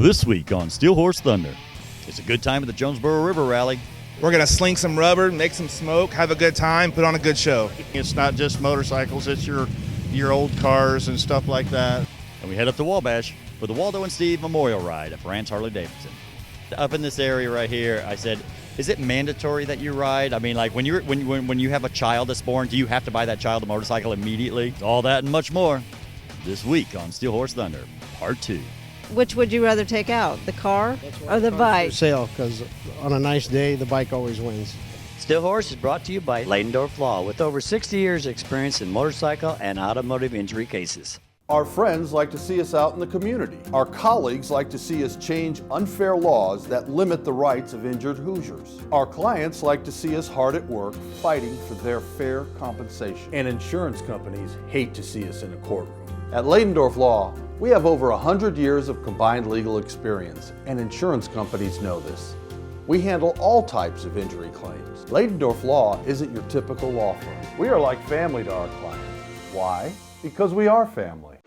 This week on Steel Horse Thunder, it's a good time at the Jonesboro River Rally. We're going to sling some rubber, make some smoke, have a good time, put on a good show. It's not just motorcycles, it's your old cars and stuff like that. And we head up to Wabash for the Waldo and Steve Memorial Ride at France Harley-Davidson. Up in this area right here, I said, is it mandatory that you ride? I mean, like when you have a child that's born, do you have to buy that child a motorcycle immediately? All that and much more this week on Steel Horse Thunder, Part 2. Which would you rather take out, the car or the bike? Sale, because on a nice day, the bike always wins. Steel Horse is brought to you by Leidendorf Law, with over 60 years' experience in motorcycle and automotive injury cases. Our friends like to see us out in the community. Our colleagues like to see us change unfair laws that limit the rights of injured Hoosiers. Our clients like to see us hard at work fighting for their fair compensation. And insurance companies hate to see us in a courtroom. At Leidendorf Law, we have over 100 years of combined legal experience, and insurance companies know this. We handle all types of injury claims. Leidendorf Law isn't your typical law firm. We are like family to our clients. Why? Because we are family.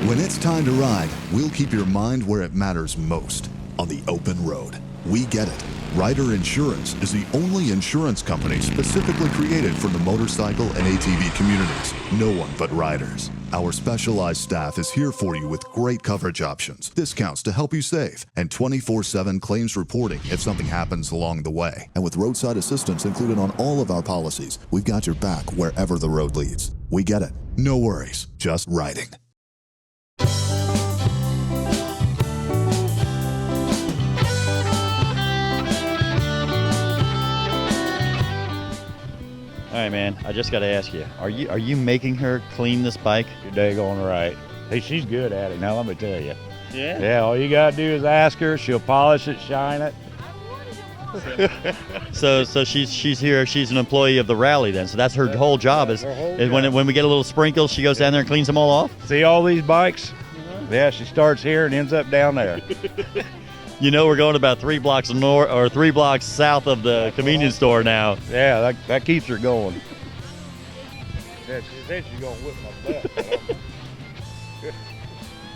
When it's time to ride, we'll keep your mind where it matters most, on the open road. We get it. Ryder Insurance is the only insurance company specifically created for the motorcycle and ATV communities. No one but riders. Our specialized staff is here for you with great coverage options, discounts to help you save, and 24/7 claims reporting if something happens along the way. And with roadside assistance included on all of our policies, we've got your back wherever the road leads. We get it. No worries, just riding. All right, man, I just got to ask you, are you making her clean this bike? You're daggone right. Hey, she's good at it. Now, let me tell you. Yeah? Yeah, all you got to do is ask her. She'll polish it, shine it. So she's here. She's an employee of the rally then. So that's her whole job is when we get a little sprinkle, she goes down there and cleans them all off. See all these bikes? Yeah, she starts here and ends up down there. You know, we're going about 3 blocks north or 3 blocks south of the convenience store now. Yeah, that keeps her going. Yeah, she said she's gonna whip my butt.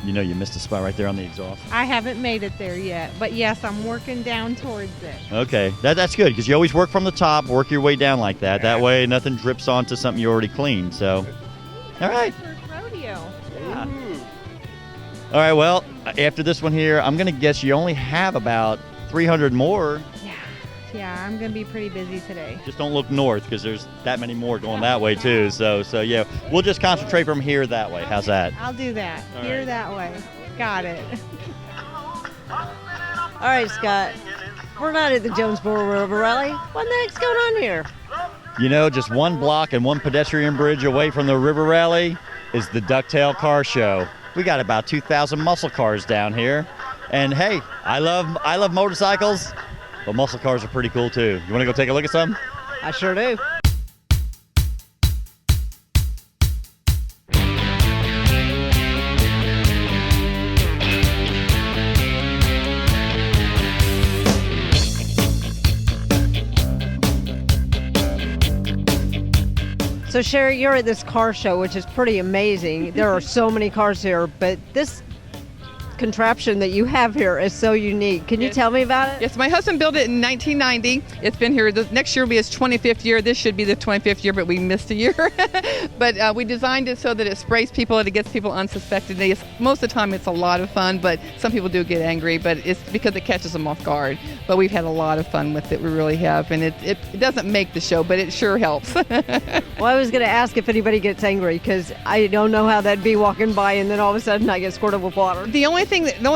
You know, you missed a spot right there on the exhaust. I haven't made it there yet, but yes, I'm working down towards it. Okay, that's good because you always work from the top, work your way down like that. That way, nothing drips onto something you already cleaned. So, all right. First rodeo. Yeah. All right, well, after this one here, I'm going to guess you only have about 300 more. Yeah, I'm going to be pretty busy today. Just don't look north because there's that many more going that way too. So yeah, we'll just concentrate from here that way. How's that? I'll do that. All Here right. that way. Got it. All right, Scott. We're not at the Jonesboro River Rally. What the heck's going on here? You know, just 1 block and 1 pedestrian bridge away from the River Rally is the Ducktail Car Show. We got about 2,000 muscle cars down here. And hey, I love motorcycles, but muscle cars are pretty cool too. You want to go take a look at some? I sure do. So Sherry, you're at this car show, which is pretty amazing. There are so many cars here, but this contraption that you have here is so unique. Can you tell me about it? Yes, my husband built it in 1990. It's been here. Next year will be his 25th year. This should be the 25th year, but we missed a year. But we designed it so that it sprays people and it gets people unsuspected. Most of the time it's a lot of fun, but some people do get angry, but it's because it catches them off guard. But we've had a lot of fun with it. We really have. And it doesn't make the show, but it sure helps. Well, I was going to ask if anybody gets angry because I don't know how that'd be walking by and then all of a sudden I get squirted with water. The only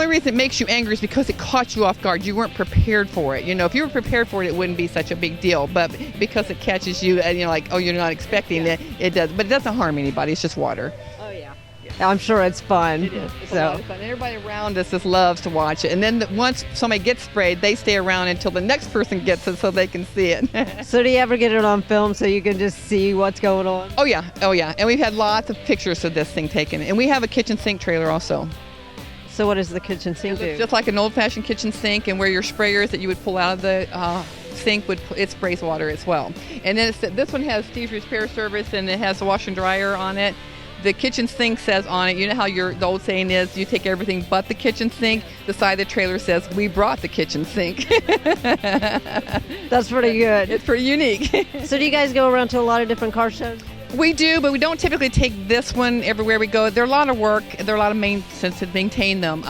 reason it makes you angry is because it caught you off guard. You weren't prepared for it. You know, if you were prepared for it, it wouldn't be such a big deal. But because it catches you and you're like, oh, you're not expecting it, it does. But it doesn't harm anybody. It's just water. Oh, yeah. I'm sure it's fun. It is. It's a lot of fun. Everybody around us just loves to watch it. And then once somebody gets sprayed, they stay around until the next person gets it so they can see it. So do you ever get it on film so you can just see what's going on? Oh, yeah. And we've had lots of pictures of this thing taken. And we have a kitchen sink trailer also. So what does the kitchen sink do? It's just like an old-fashioned kitchen sink, and where your sprayers that you would pull out of the sink it sprays water as well. And then this one has Steve's Repair Service, and it has a washer and dryer on it. The kitchen sink says on it, you know how the old saying is, you take everything but the kitchen sink? The side of the trailer says, we brought the kitchen sink. That's pretty good. It's pretty unique. So do you guys go around to a lot of different car shows? We do, but we don't typically take this one everywhere we go. They're a lot of work. They're a lot of maintenance to maintain them.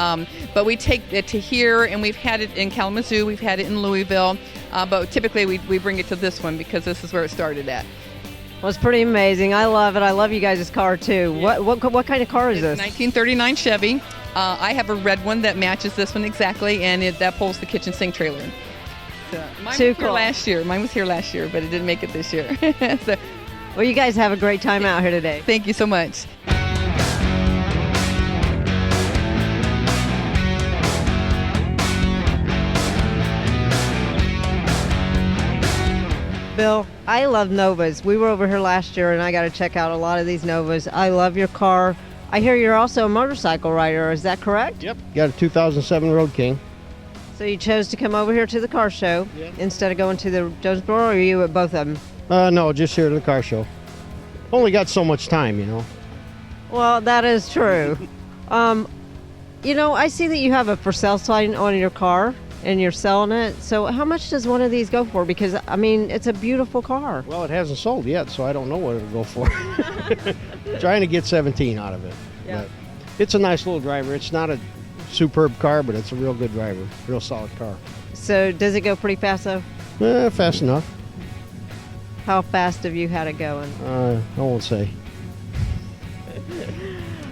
But we take it to here, and we've had it in Kalamazoo. We've had it in Louisville. But typically we bring it to this one because this is where it started at. Well, it's pretty amazing. I love it. I love you guys' car, too. Yeah. What kind of car is this? 1939 Chevy. I have a red one that matches this one exactly, and that pulls the kitchen sink trailer. So, mine was here last year. Mine was here last year, but it didn't make it this year. So, well, you guys have a great time out here today. Thank you so much. Bill, I love Novas. We were over here last year, and I got to check out a lot of these Novas. I love your car. I hear you're also a motorcycle rider. Is that correct? Yep. Got a 2007 Road King. So you chose to come over here to the car show instead of going to the Jonesboro, or are you at both of them? No, just here to the car show. Only got so much time, you know. Well, that is true. You know, I see that you have a for sale sign on your car, and you're selling it. So how much does one of these go for? Because, I mean, it's a beautiful car. Well, it hasn't sold yet, so I don't know what it'll go for. Trying to get 17 out of it. Yeah. But it's a nice little driver. It's not a superb car, but it's a real good driver. Real solid car. So does it go pretty fast, though? Fast enough. How fast have you had it going? I won't say.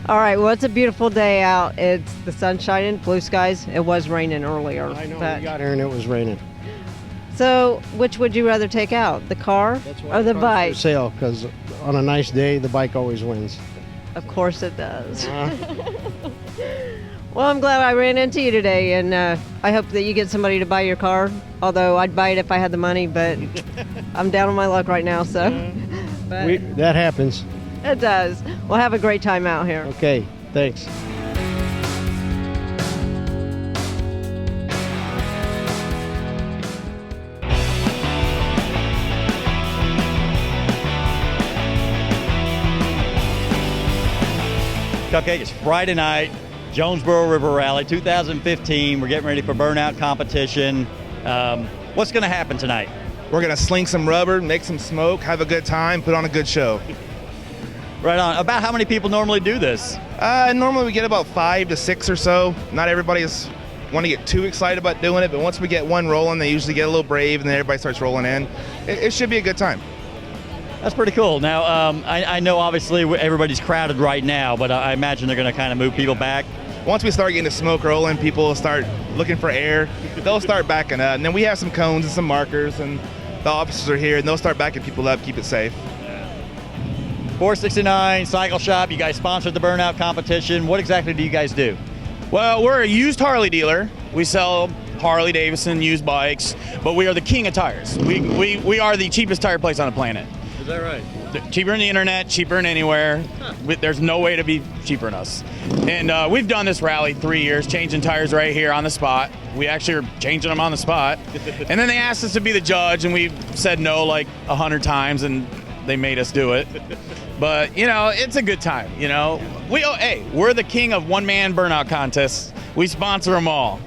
All right, well, it's a beautiful day out. It's the sun shining, blue skies. It was raining earlier. I know, we got here and it was raining. So which would you rather take out, the car or the bike? For sale, because on a nice day, the bike always wins. Of course it does. Well, I'm glad I ran into you today, and I hope that you get somebody to buy your car, although I'd buy it if I had the money, but I'm down on my luck right now, so. But That happens. it does. Well, have a great time out here. Okay, thanks. Okay, it's Friday night, Jonesboro River Rally 2015. We're getting ready for burnout competition. What's going to happen tonight? We're going to sling some rubber, make some smoke, have a good time, put on a good show. Right on. About how many people normally do this? Normally we get about 5 to 6 or so. Not everybody want to get too excited about doing it, but once we get one rolling, they usually get a little brave, and then everybody starts rolling in. It should be a good time. That's pretty cool. Now, I know obviously everybody's crowded right now, but I imagine they're going to kind of move people back. Once we start getting the smoke rolling, people will start looking for air. They'll start backing up. And then we have some cones and some markers, and the officers are here, and they'll start backing people up, keep it safe. 469 Cycle Shop, you guys sponsored the burnout competition. What exactly do you guys do? Well, we're a used Harley dealer. We sell Harley Davidson used bikes, but we are the king of tires. We are the cheapest tire place on the planet. Is that right? Cheaper than the internet, cheaper than anywhere. There's no way to be cheaper than us. And we've done this rally 3 years, changing tires right here on the spot. We actually are changing them on the spot. And then they asked us to be the judge, and we said no like 100 times, and they made us do it. But, you know, it's a good time, you know. We're the king of one-man burnout contests. We sponsor them all.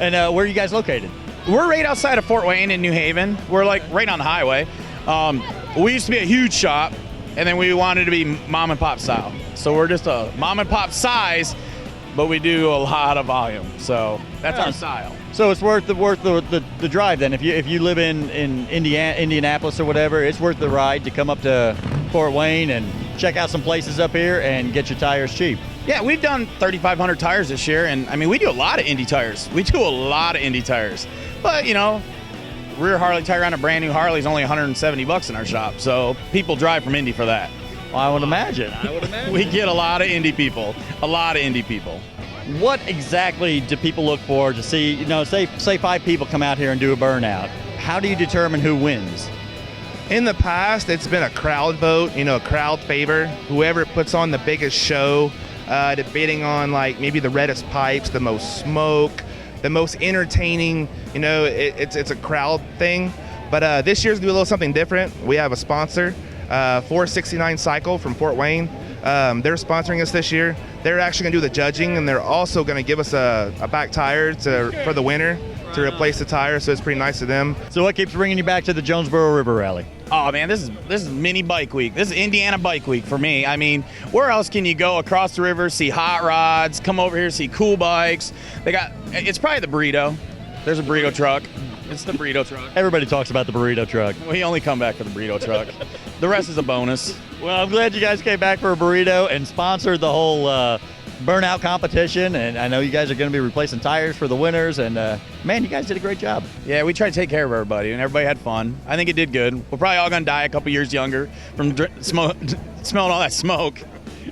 And where are you guys located? We're right outside of Fort Wayne in New Haven. We're like right on the highway. We used to be a huge shop, and then we wanted to be mom and pop style. So we're just a mom and pop size, but we do a lot of volume. So that's our style. So it's worth the drive then. If you live in Indianapolis or whatever, it's worth the ride to come up to Fort Wayne and check out some places up here and get your tires cheap. Yeah, we've done 3,500 tires this year, and I mean we do a lot of Indy tires. We do a lot of Indy tires, but you know, rear Harley tire on a brand new Harley is only $170 in our shop. So people drive from Indy for that. Well, I would imagine. We get a lot of Indy people. A lot of Indy people. What exactly do people look for to see, you know, say 5 people come out here and do a burnout? How do you determine who wins? In the past, it's been a crowd vote, you know, a crowd favor. Whoever puts on the biggest show, debating on like maybe the reddest pipes, the most smoke, the most entertaining, you know, it's a crowd thing. But this year's gonna do a little something different. We have a sponsor. 469 Cycle from Fort Wayne. They're sponsoring us this year. They're actually going to do the judging, and they're also going to give us a back tire for the winter to replace the tire, so it's pretty nice of them. So what keeps bringing you back to the Jonesboro River Rally? Oh man, this is mini bike week. This is Indiana bike week for me. I mean, where else can you go across the river, see hot rods, come over here, see cool bikes? It's probably the burrito. There's a burrito truck. It's the burrito truck. Everybody talks about the burrito truck. We only come back for the burrito truck. The rest is a bonus. Well, I'm glad you guys came back for a burrito and sponsored the whole burnout competition. And I know you guys are going to be replacing tires for the winners. And man, you guys did a great job. Yeah, we tried to take care of everybody, and everybody had fun. I think it did good. We're probably all going to die a couple years younger from smelling all that smoke.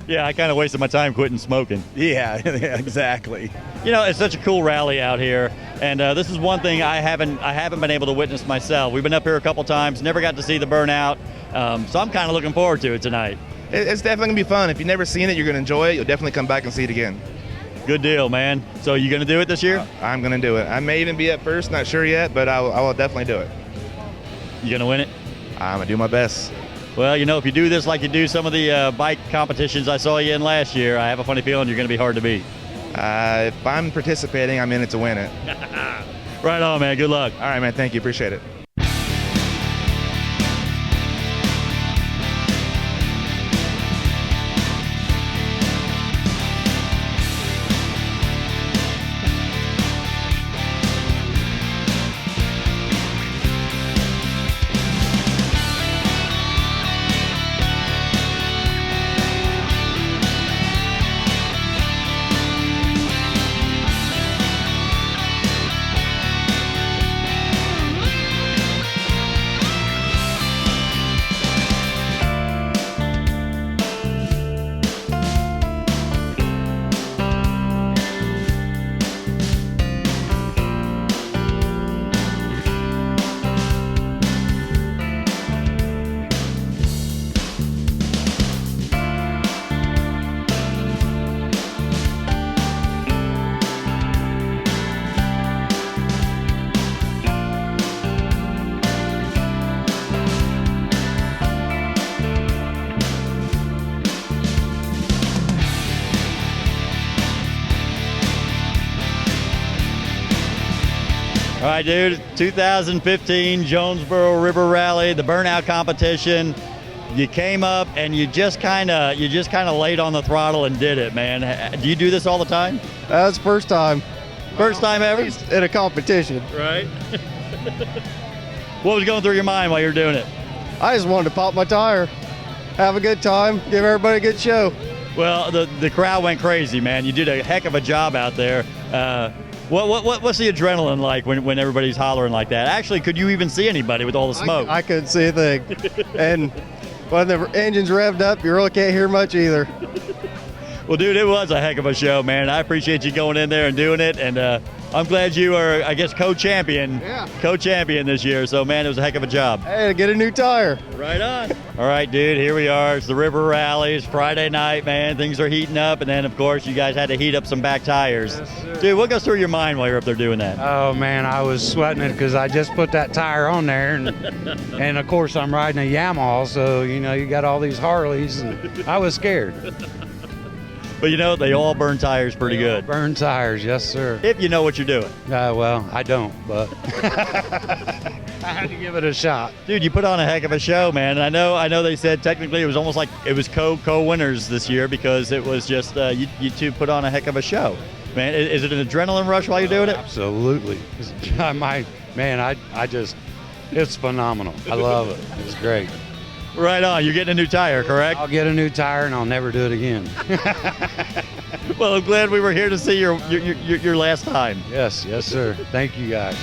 Yeah, I kind of wasted my time quitting smoking. Yeah, exactly. You know, it's such a cool rally out here, and this is one thing I haven't been able to witness myself. We've been up here a couple times, never got to see the burnout, so I'm kind of looking forward to it tonight. It's definitely going to be fun. If you've never seen it, you're going to enjoy it. You'll definitely come back and see it again. Good deal, man. So you going to do it this year? I'm going to do it. I may even be at first, not sure yet, but I will definitely do it. You going to win it? I'm going to do my best. Well, you know, if you do this like you do some of the bike competitions I saw you in last year, I have a funny feeling you're going to be hard to beat. If I'm participating, I'm in it to win it. Right on, man. Good luck. All right, man. Thank you. Appreciate it. All right, dude, 2015 Jonesboro River Rally, the burnout competition. You came up and you just kind of laid on the throttle and did it, man. Do you do this all the time? That's the first time. First time ever? In a competition. Right. What was going through your mind while you were doing it? I just wanted to pop my tire, have a good time, give everybody a good show. Well, the crowd went crazy, man. You did a heck of a job out there. What's the adrenaline like when everybody's hollering like that? Actually, could you even see anybody with all the smoke? I couldn't see a thing. And when the engine's revved up, you really can't hear much either. Well, dude, it was a heck of a show, man. I appreciate you going in there and doing it, and I'm glad you are, I guess, co-champion. Yeah. Co-champion this year. So, man, it was a heck of a job. Hey, get a new tire. Right on. All right, dude, here we are. It's the River Rallies, Friday night, man. Things are heating up, and then, of course, you guys had to heat up some back tires. Yes, sir. Dude, what goes through your mind while you're up there doing that? Oh, man, I was sweating it because I just put that tire on there, and of course, I'm riding a Yamaha, so, you know, you got all these Harleys, and I was scared. But, you know, they all burn tires pretty good. Burn tires, yes, sir. If you know what you're doing. Well, I don't, but I had to give it a shot. Dude, you put on a heck of a show, man. And I know they said technically it was almost like it was co-winners this year because it was just you two put on a heck of a show. Man, is it an adrenaline rush while you're doing it? Absolutely. It's phenomenal. I love it. It's great. Right on. You're getting a new tire, correct? I'll get a new tire and I'll never do it again. Well, I'm glad we were here to see your last time. Yes, sir. Thank you, guys.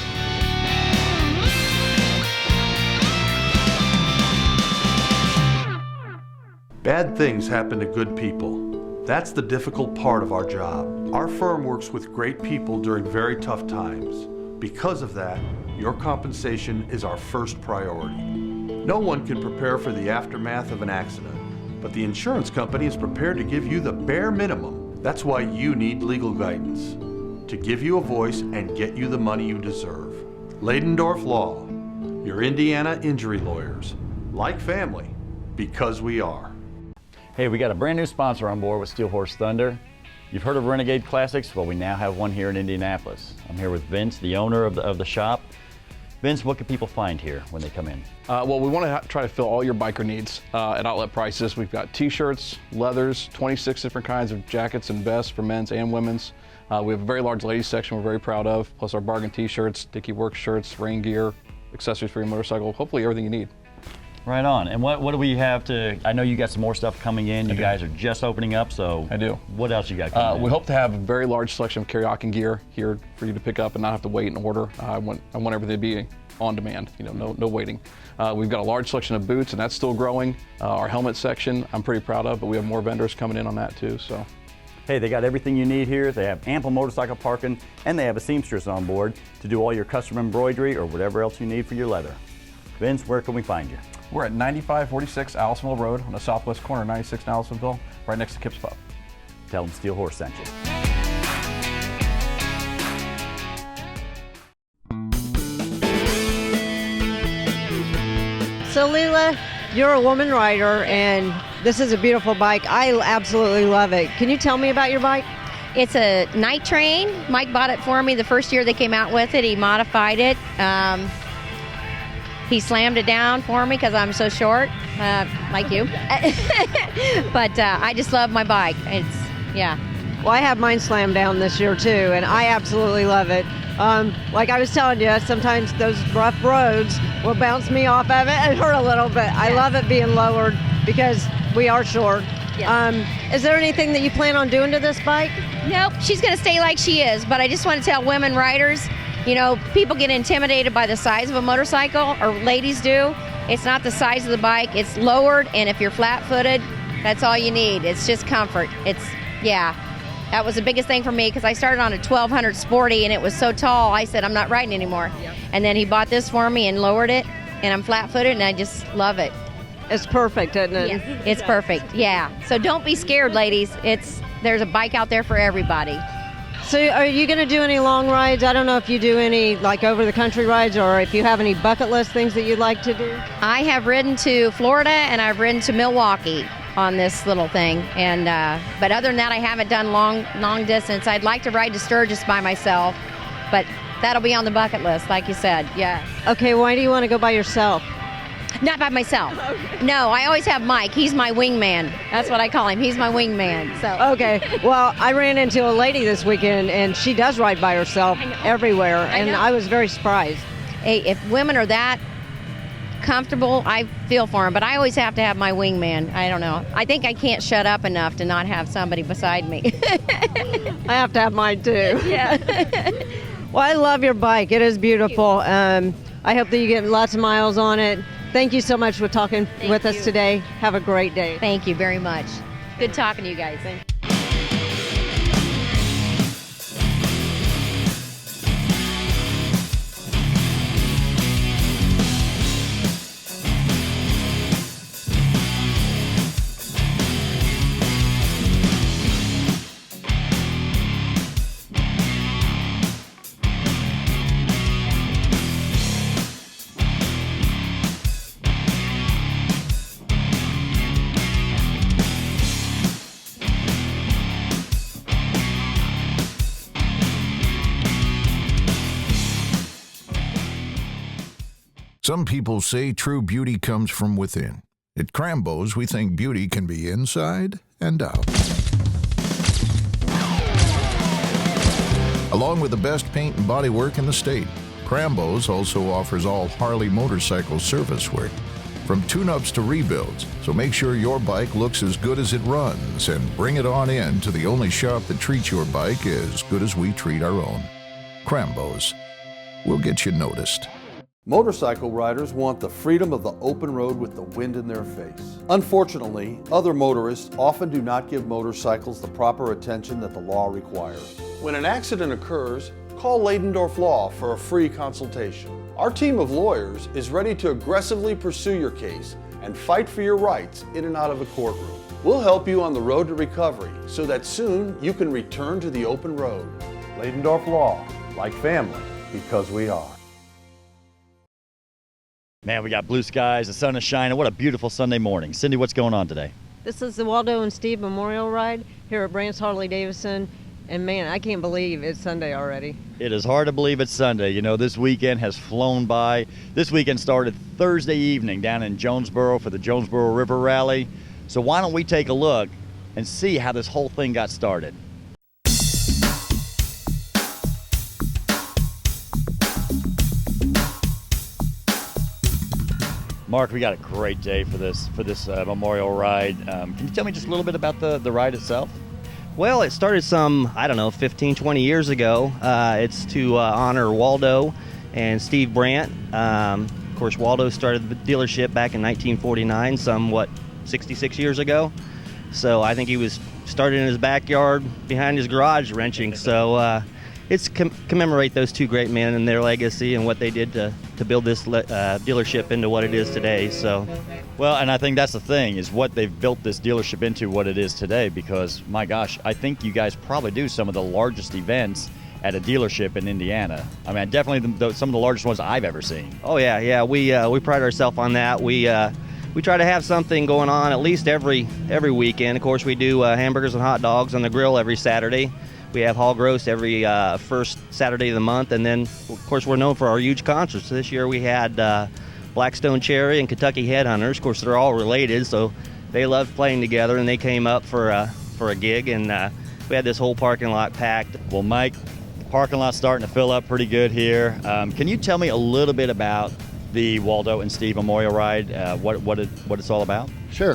Bad things happen to good people. That's the difficult part of our job. Our firm works with great people during very tough times. Because of that, your compensation is our first priority. No one can prepare for the aftermath of an accident, but the insurance company is prepared to give you the bare minimum. That's why you need legal guidance, to give you a voice and get you the money you deserve. Leidendorf Law, your Indiana injury lawyers. Like family, because we are. Hey, we got a brand new sponsor on board with Steel Horse Thunder. You've heard of Renegade Classics? Well, we now have one here in Indianapolis. I'm here with Vince, the owner of the shop. Vince, what can people find here when they come in? Well, we want to try to fill all your biker needs at outlet prices. We've got t-shirts, leathers, 26 different kinds of jackets and vests for men's and women's. We have a very large ladies section we're very proud of, plus our bargain t-shirts, Dickie Work shirts, rain gear, accessories for your motorcycle, hopefully everything you need. Right on. And what do we have to, I know you got some more stuff coming in. You guys are just opening up, so. I do. What else you got coming in? We hope to have a very large selection of karaoke gear here for you to pick up and not have to wait and order. I want everything to be on demand, no waiting. We've got a large selection of boots, and that's still growing. Our helmet section, I'm pretty proud of, but we have more vendors coming in on that too, so. Hey, they got everything you need here. They have ample motorcycle parking, and they have a seamstress on board to do all your custom embroidery or whatever else you need for your leather. Vince, where can we find you? We're at 9546 Allisonville Road on the southwest corner of 96 and Allisonville, right next to Kip's Pub. Tell them Steel Horse sent you. So Leela, you're a woman rider, and this is a beautiful bike. I absolutely love it. Can you tell me about your bike? It's a night train. Mike bought it for me the first year they came out with it. He modified it. He slammed it down for me because I'm so short, like you. But I just love my bike. Yeah. Well, I have mine slammed down this year too, and I absolutely love it. Like I was telling you, sometimes those rough roads will bounce me off of it and hurt a little bit. I love it being lowered because we are short. Is there anything that you plan on doing to this bike? Nope, she's going to stay like she is, but I just want to tell women riders, people get intimidated by the size of a motorcycle, or ladies do. It's not the size of the bike, it's lowered, and if you're flat-footed, that's all you need. It's just comfort. That was the biggest thing for me because I started on a 1200 Sporty and it was so tall, I said, I'm not riding anymore. And then he bought this for me and lowered it, and I'm flat-footed, and I just love it. It's perfect, isn't it? Yeah, it's perfect, yeah. So don't be scared, ladies. There's a bike out there for everybody. So are you going to do any long rides? I don't know if you do any like over-the-country rides, or if you have any bucket list things that you'd like to do. I have ridden to Florida and I've ridden to Milwaukee on this little thing, and but other than that, I haven't done long distance. I'd like to ride to Sturgis by myself, but that'll be on the bucket list, like you said. Yeah. Okay, why do you want to go by yourself? Not by myself. No, I always have Mike. He's my wingman. That's what I call him. He's my wingman. So. Okay. Well, I ran into a lady this weekend, and she does ride by herself everywhere, and I was very surprised. Hey, if women are that comfortable, I feel for them, but I always have to have my wingman. I don't know. I think I can't shut up enough to not have somebody beside me. I have to have mine too. Yeah. Well, I love your bike. It is beautiful. I hope that you get lots of miles on it. Thank you so much for talking with us today. Have a great day. Thank you very much. Good talking to you guys. Some people say true beauty comes from within. At Crambo's, we think beauty can be inside and out. Along with the best paint and bodywork in the state, Crambo's also offers all Harley motorcycle service work, from tune-ups to rebuilds. So make sure your bike looks as good as it runs, and bring it on in to the only shop that treats your bike as good as we treat our own. Crambo's. We'll get you noticed. Motorcycle riders want the freedom of the open road with the wind in their face. Unfortunately, other motorists often do not give motorcycles the proper attention that the law requires. When an accident occurs, call Leidendorf Law for a free consultation. Our team of lawyers is ready to aggressively pursue your case and fight for your rights in and out of the courtroom. We'll help you on the road to recovery so that soon you can return to the open road. Leidendorf Law, like family, because we are. Man, we got blue skies, the sun is shining. What a beautiful Sunday morning. Cindy, what's going on today? This is the Waldo and Steve Memorial Ride here at Brant's Harley-Davidson. And man, I can't believe it's Sunday already. It is hard to believe it's Sunday. You know, this weekend has flown by. This weekend started Thursday evening down in Jonesboro for the Jonesboro River Rally. So why don't we take a look and see how this whole thing got started? Mark, we got a great day for this memorial ride. Can you tell me just a little bit about the ride itself? Well, it started some, 15, 20 years ago. It's to honor Waldo and Steve Brant. Of course, Waldo started the dealership back in 1949, 66 years ago. So I think he was started in his backyard behind his garage wrenching. So it's commemorate those two great men and their legacy and what they did to build this dealership into what it is today. So, well, and I think that's the thing, is what they've built this dealership into what it is today, because my gosh, I think you guys probably do some of the largest events at a dealership in Indiana. I mean, definitely some of the largest ones I've ever seen. Oh yeah, we pride ourselves on that. We try to have something going on at least every weekend. Of course, we do hamburgers and hot dogs on the grill every Saturday. We have hog roast every first Saturday of the month, and then, of course, we're known for our huge concerts. This year we had Blackstone Cherry and Kentucky Headhunters. Of course, they're all related, so they loved playing together, and they came up for a gig, and we had this whole parking lot packed. Well, Mike, the parking lot's starting to fill up pretty good here. Can you tell me a little bit about the Waldo and Steve Memorial Ride, what it's all about? Sure.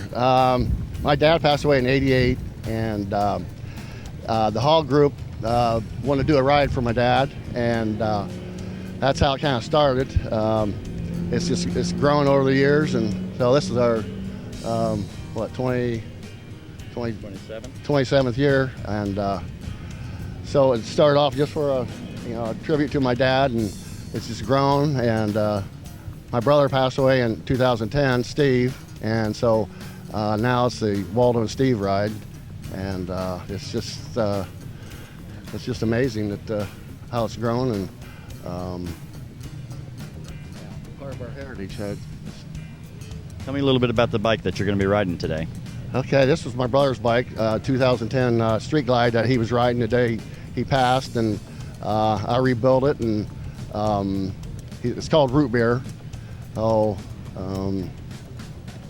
My dad passed away in '88, and the hog group wanted to do a ride for my dad, and that's how it kind of started. It's grown over the years, and so this is our 27th year, and so it started off just for a tribute to my dad, and it's just grown. And my brother passed away in 2010, Steve, and so now it's the Waldo and Steve ride. And it's just amazing that how it's grown, and part of our heritage. Tell me a little bit about the bike that you're going to be riding today. Okay, this was my brother's bike, 2010 Street Glide that he was riding the day he passed, and I rebuilt it, and it's called Root Beer. Oh,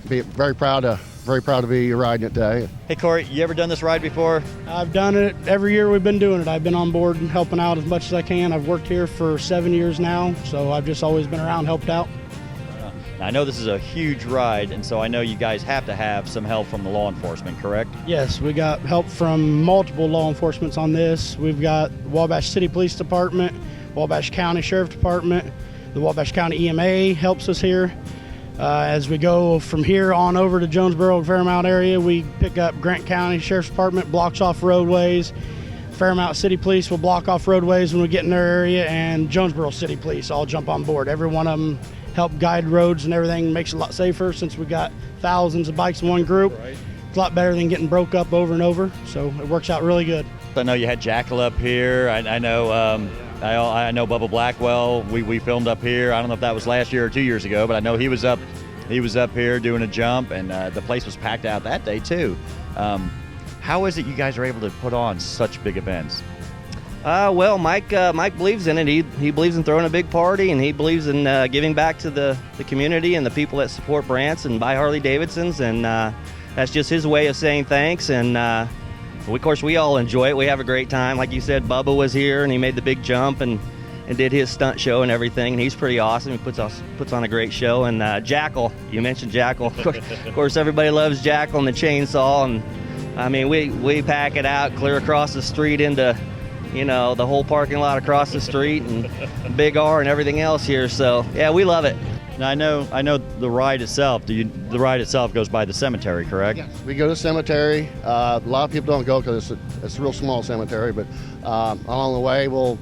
very proud to be riding it today. Hey Corey, you ever done this ride before? I've done it every year we've been doing it. I've been on board and helping out as much as I can. I've worked here for 7 years now, so I've just always been around, helped out. Now, I know this is a huge ride, and so I know you guys have to have some help from the law enforcement, correct? Yes, we got help from multiple law enforcements on this. We've got Wabash City Police Department, Wabash County Sheriff Department, the Wabash County EMA helps us here. As we go from here on over to Jonesboro, Fairmount area, we pick up Grant County Sheriff's Department, blocks off roadways. Fairmount City Police will block off roadways when we get in their area, and Jonesboro City Police all jump on board. Every one of them help guide roads and everything, makes it a lot safer since we got thousands of bikes in one group. Right. It's a lot better than getting broke up over and over, so it works out really good. I know you had Jackal up here. I know Bubba Blackwell. We filmed up here. I don't know if that was last year or 2 years ago, but I know he was up here doing a jump, and the place was packed out that day too. How is it you guys are able to put on such big events? Well, Mike believes in it. He believes in throwing a big party, and he believes in giving back to the community and the people that support Brant's and buy Harley-Davidsons, and that's just his way of saying thanks. And of course, we all enjoy it. We have a great time. Like you said, Bubba was here, and he made the big jump and did his stunt show and everything, and he's pretty awesome. He puts on a great show. And Jackal, you mentioned Jackal. Of course, everybody loves Jackal and the chainsaw, and I mean, we pack it out clear across the street into, the whole parking lot across the street, and Big R and everything else here. So yeah, we love it. Now, I know the ride itself. The ride itself goes by the cemetery, correct? Yes, we go to the cemetery. A lot of people don't go because it's a real small cemetery, but along the way we'll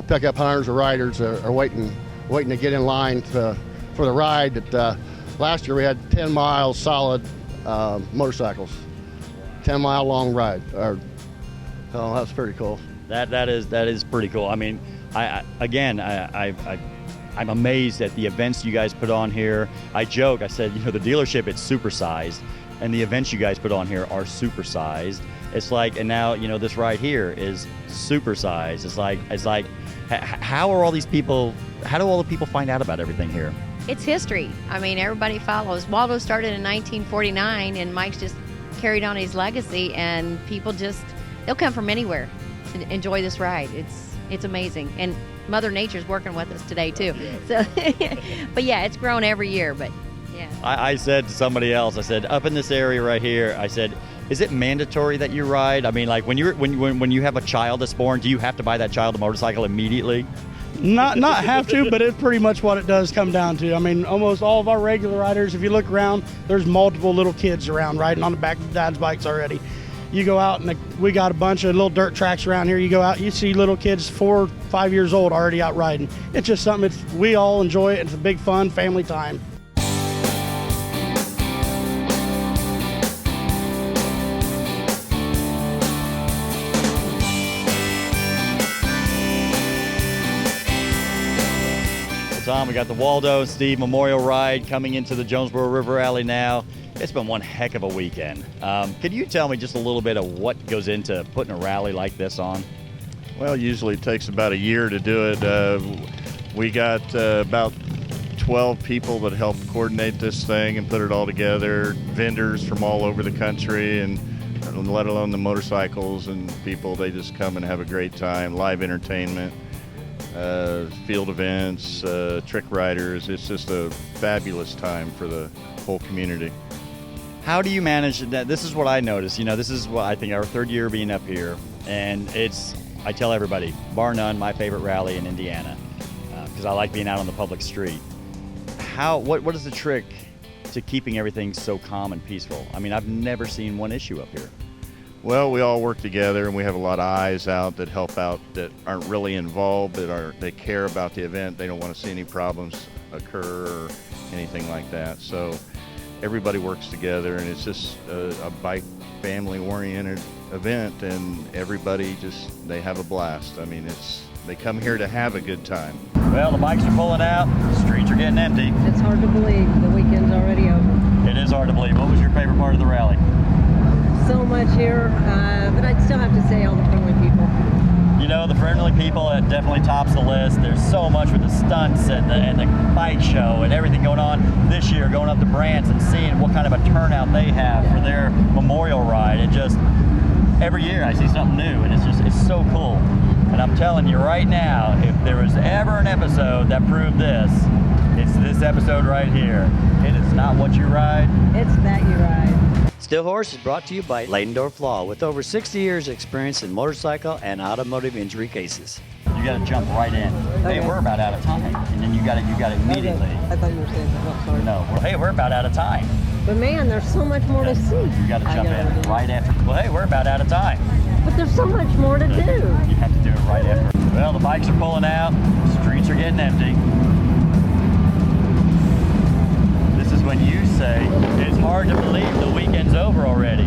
pick up hunters or riders are waiting to get in line for the ride. That last year we had 10 miles solid motorcycles, 10-mile long ride. So that's pretty cool. That is pretty cool. I mean, I I'm amazed at the events you guys put on here. I joke, I said, the dealership, it's supersized, and the events you guys put on here are supersized. It's like, and now, this right here is supersized. It's like, how do all the people find out about everything here? It's history. I mean, everybody follows. Waldo started in 1949, and Mike's just carried on his legacy, and people they'll come from anywhere to enjoy this ride. It's amazing. And Mother Nature's working with us today, too. So, but yeah, it's grown every year, but yeah. I said to somebody else, I said, up in this area right here, I said, is it mandatory that you ride? I mean, like when you have a child that's born, do you have to buy that child a motorcycle immediately? Not have to, but it's pretty much what it does come down to. I mean, almost all of our regular riders, if you look around, there's multiple little kids around riding on the back of dad's bikes already. You go out and we got a bunch of little dirt tracks around here. You go out, you see little kids 4 or 5 years old already out riding. It's just something we all enjoy it. It's a big fun family time. Tom, we got the Waldo and Steve Memorial Ride coming into the Jonesboro River Alley now. It's been one heck of a weekend. Could you tell me just a little bit of what goes into putting a rally like this on? Well, usually it takes about a year to do it. We got about 12 people that help coordinate this thing and put it all together, vendors from all over the country, and let alone the motorcycles and people. They just come and have a great time, live entertainment. Field events, trick riders. It's just a fabulous time for the whole community. How do you manage that? This is what I noticed. This is what I think our third year being up here, and I tell everybody, bar none, my favorite rally in Indiana, because I like being out on the public street. What is the trick to keeping everything so calm and peaceful? I mean, I've never seen one issue up here. Well, we all work together, and we have a lot of eyes out that help out, that aren't really involved, they care about the event. They don't want to see any problems occur or anything like that. So everybody works together, and it's just a bike family-oriented event, and everybody they have a blast. I mean, they come here to have a good time. Well, the bikes are pulling out, the streets are getting empty. It's hard to believe the weekend's already over. It is hard to believe. What was your favorite part of the rally? So much here, but I'd still have to say all the friendly people. The friendly people, it definitely tops the list. There's so much with the stunts and the bike show and everything going on this year, going up to Brant's and seeing what kind of a turnout they have for their memorial ride. It just, every year I see something new, and it's so cool. And I'm telling you right now, if there was ever an episode that proved this, it's this episode right here. It is not what you ride. It's that you ride. Still Horse is brought to you by Leidendorf Law, with over 60 years experience in motorcycle and automotive injury cases. You got to jump right in. Okay. Hey, we're about out of time, and then you got it immediately. I thought you were saying that. Sorry. No, well, hey, we're about out of time. But man, there's so much more to see. You got to jump in right after. Well, hey, we're about out of time. But there's so much more to do. You have to do it right after. Well, the bikes are pulling out. The streets are getting empty. This is when you say it's hard to believe the weekend's over already.